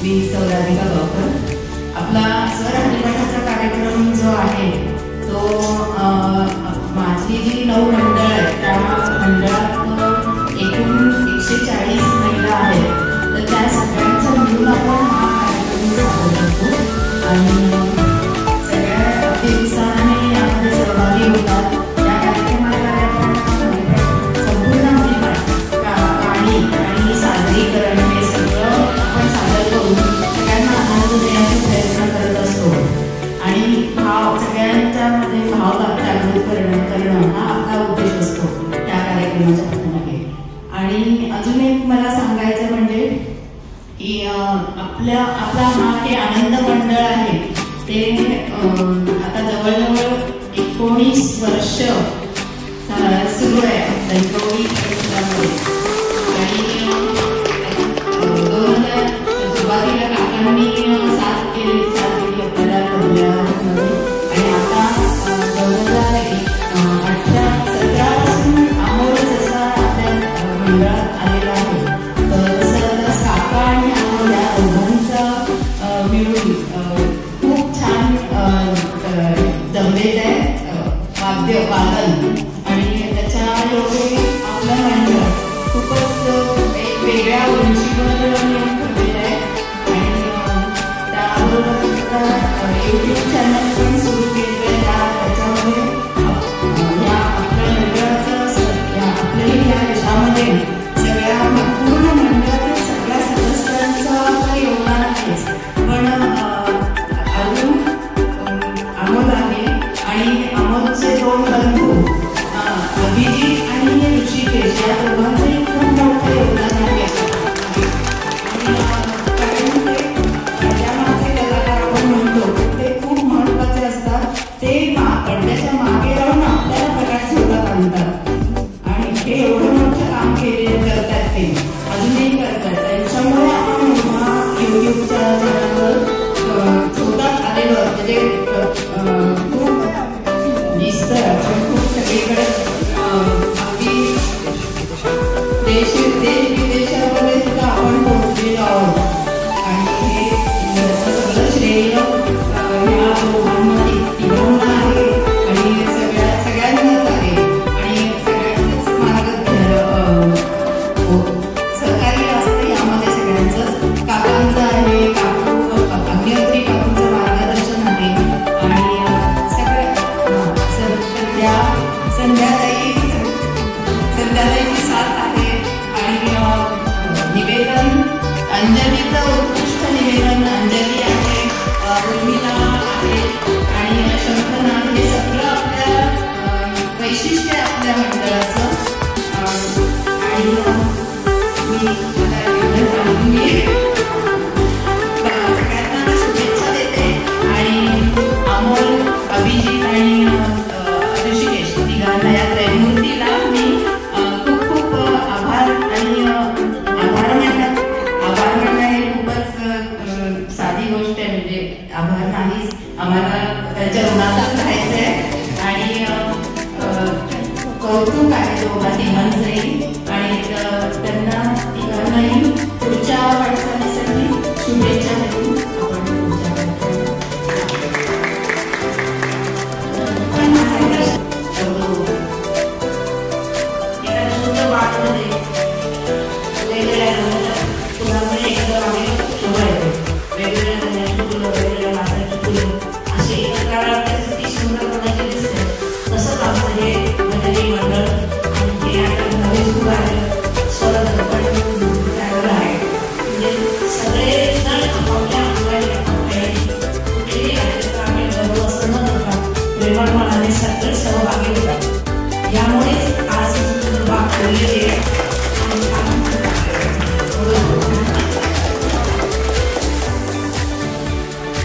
मी सौराधिका गावकर. आपला स्वर हरिपाठाचा कार्यक्रम जो आहे तो माझी जी 9 मंडळ आहेत त्या मंडळात एकूण 140 महिला आहेत. तर त्या सगळ्यांचा मिळून आपण हा कार्यक्रम सादर करतो आणि सगळ्या अगदी उत्साहाने यामध्ये सहभागी होतात. या कार्यक्रमाद्वारे आपण संपूर्ण हरिपाठ गाणी आणि सादरीकरण हे सगळं आपण सादर करून सगळ्यांना आनंद देण्याचा प्रयत्न करत असतो आणि भाव सगळ्यांच्यामध्ये भाव जागृत करणं हा आपला उद्देश असतो त्या कार्यक्रमाच्या पाठीमागे. आणि अजून एक मला सांगायचं म्हणजे की आपला हा जे आनंद मंडळ आहे ते आता जवळजवळ 19 वर्ष सुरू आहे दंतोळी परिसरामध्ये. आणि 2000 सुरुवातीला काकांनी साथ केली आपल्याला ठरल्यामध्ये आणि आता 2017 पासून अमोल जसा आपल्या मंडळात आलेला आहे तसं काका आणि अमोल या दोघांचा मिळून खूप छान जमलेलं आहे वादन आणि त्याच्या योगे आपलं मंडळ खूपच एक वेगळ्या उंचीवर येऊन ठेवलेलं आहे. आणि त्याबरोबर YouTube चॅनल पण सुरू केलेलं आहे. त्याच्यामध्ये या आपल्या मंडळाचं आपल्या या यशामध्ये सगळ्या पूर्ण मंडळातील सगळ्या सदस्यांचं योगदान आहेच. पण अजून अमोल आहे आणि अमोलचे 2 बंधू अभिजित आणि ऋषिकेश या दोघांचंही खूप मोठं योगदान आहे. त्यामागचे कलाकार आपण म्हणतो ते खूप महत्त्वाचे असतात. ते पडद्याच्या मागे राहून आपल्याला प्रकाश शोधात आणतात आणि ते एवढं मोठं काम करतात ते अजूनही करतात. त्यांच्यामुळे आपण युट्यूबच्या चॅनलवर शोधात आलेलो म्हणजे खूप दिसतं. आपण खूप सगळीकडे अगदी देश विदेशामध्ये सुद्धा आपण पोहोचलेलो आहोत. आणि हे सगळं श्रेय ह्या दोघांमध्ये तिघांना आहे आणि सगळ्यांनाच आहे आणि सगळ्यांचंच सहकार्य असतं यामध्ये सगळ्यांचंच. काकांचं आहे, अभिनेत्री काकूंचं मार्गदर्शन आहे आणि सगळ्या संध्याताईची साथ आहे. आणि निवेदन अंजलीचं उत्कृष्ट निवेदन अंजली आहे, उर्मिला आहे आणि शंखनाथ. हे सगळं आपल्या वैशिष्ट्य आहे आपल्या मंडळाचं. आणि मी सगळ्यांना शुभेच्छा देते. आणि अमोल, अभिजित आणि ऋषिकेश तिघांना या त्रयमूर्तीला मी खूप खूप आभार आणि आभार मानणं हे खूपच साधी गोष्ट आहे. म्हणजे आभार नाहीच, आम्हाला त्यांच्या ऋणातच राहायचं आहे. आणि कौतुक आहे दोघा तिघांचंही आणि त्यांना तिघांनाही पुढच्या वाटचालीसाठी शुभेच्छा देऊन आपण सहभागी होतात. यामुळेच आज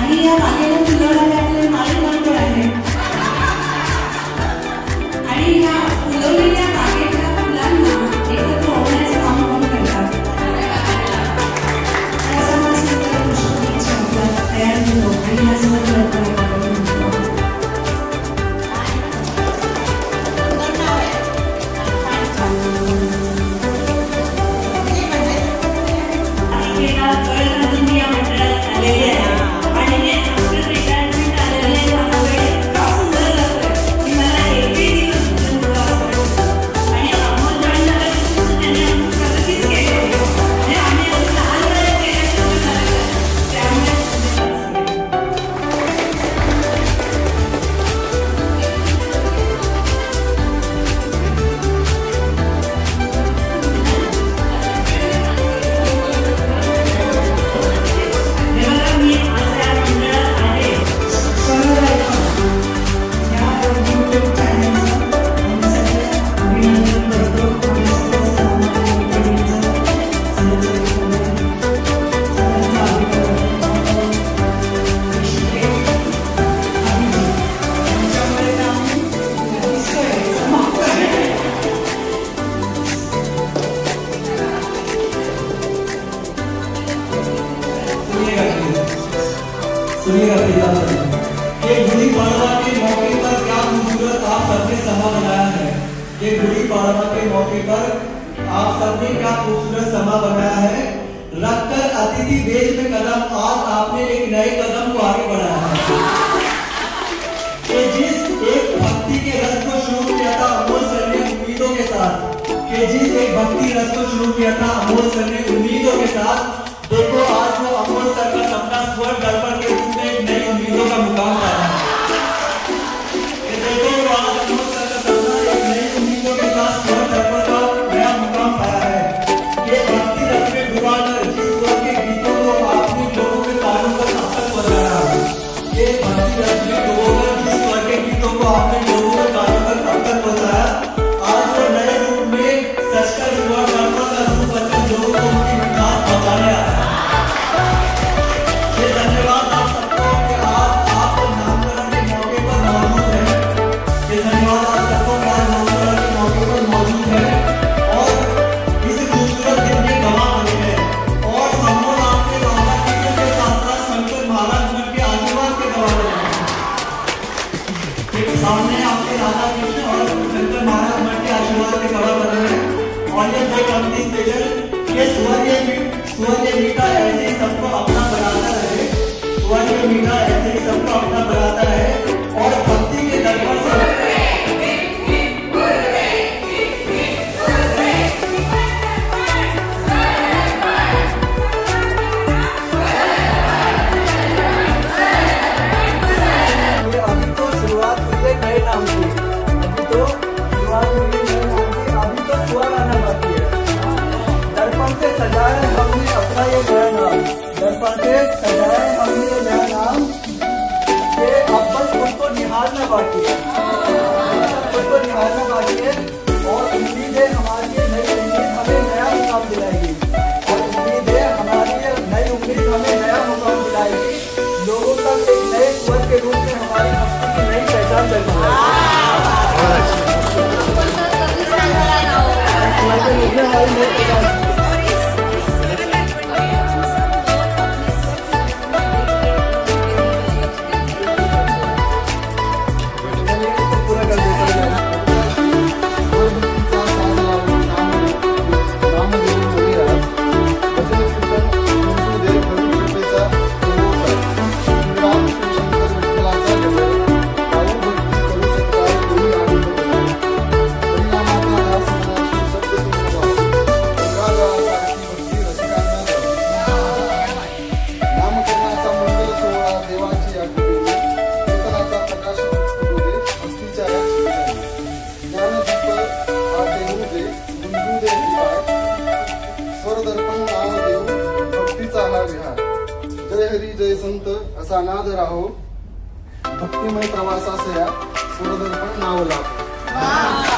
आणि या बागेला फुलवणारे आपले माळी मंडळ आहे आणि या फुलवलेल्या बागेच्या फुलांना एकत्र होण्याचं काम पण करतात. तयार होतो आणि मौके पर आप सबने क्या खूबसूरत समा बनाया है। रखकर अतिथि वेश में कदम, आज आपने एक नए कदम को आगे बढ़ाया है कि जिस एक भक्ति के रस को शुरू किया था अमोल सर ने उम्मीदों के साथ, कि जिस एक भक्ति रस को शुरू किया था अमोल सर ने उम्मीदों के साथ, देखो आज वो अमोल सर का सपना स्वर्ण दर्पण के रूप में एक नई उम्मीदों का मुकाम पाया है। देखो आज अमोल सर का सपना एक नई उम्मीदों के साथ स्वर्ण दर्पण का नया मुकाम पाया है। ये भक्ति रस में डुबाकर जिस स्वर के गीतों को आपने लोगों के कानों पर असर बजाया, ये भक्ति रस में डुबोकर जिस स्वर के गीतों को आपने लोगों के कानों पर असर बजाया, आज वो नए रूप में सचकर स्वर्ण दर्पण का रूप बनकर लोगों को उनकी विकास बताने आया। धन्यवाद आप सबको कि आज आप नामकरण के मौके पर मौजूद हैं। धन्यवाद आप सबको कि आज नामकरण के मौके पर मौजूद हैं और इस खूबसूरत दिन में गवाह बने हैं और सम्मान आपके राधा कृष्ण के साथ साथ शंकर महाराज मठ के आशीर्वाद के गवाह बने हैं। एक सामने आपके राधा कृष्ण और शंकर महाराज मठ के आशीर्वाद के गवाह बने हैं और ये दो पंक्ति स्पेशल ये सूर्य मीठा ऐसे ही सबको अपना बनाता रहे, सूर्य मीठा ऐसे ही सबको अपना बनाता रहे और भक्ति के दरबार से अभी तो शुरुआत हुई है नए नाम की, अभी तो शुरुआत हुई है नए नाम की, अभी तो सुअर आना बाकी है। दर्पण से सजाए हमने अपना ये नया नाम, दर्पण से सजाए हमने ये नया नाम, ये अब बस उनको निहारना बाकी है, उनको निहारना बाकी है और उम्मीद है हमारी ये नई उम्मीद हमें नया मुकाम दिलाएगी और उम्मीद है हमारी ये नई उम्मीद हमें नया मुकाम दिलाएगी। लोगों तक एक नए स्वर के रूप में हमारी भक्ति की नई पहचान बनेगी। जय हरी जय संत असा नाद राहो, भक्तिमय प्रवासास या स्वरदर्पण नाव लाभो।